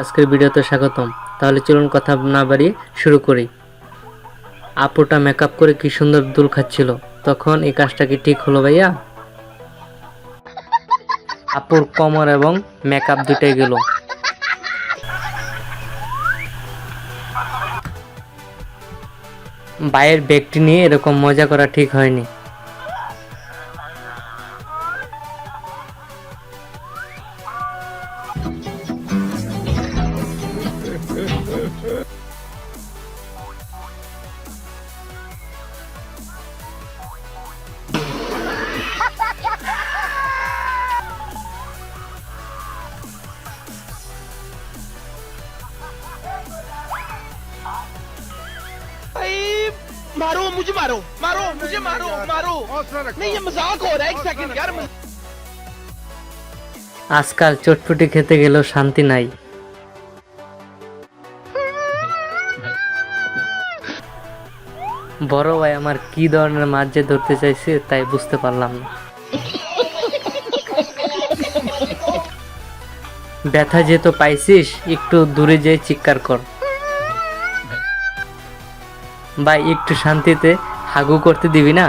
আজকের ভিডিওতে স্বাগতম। তাহলে চলুন কথা না বাড়িয়ে শুরু করি। আপুটা মেকআপ করে কি সুন্দর দুল খাচ্ছিল, তখন এই কাজটা কি ঠিক হলো ভাইয়া? আপুর কোমর এবং মেকআপ দুটাই গেল। ভাইয়ের ব্যাগটি নিয়ে এরকম মজা করা ঠিক হয়নি। मारो मुझे मारो मारो मुझे मारो मारो नहीं ये मजाक हो रहा है एक सेकंड यार আজকাল চটপটি খেতে গেলেও শান্তি নাই। বড় ভাই আমার কি ধরনের মাছ যে ধরতে চাইছে তাই বুঝতে পারলাম না। ব্যথা যেহেতু পাইছিস, একটু দূরে যেয়ে চিৎকার কর। ভাই একটু শান্তিতে হাগু করতে দিবি না?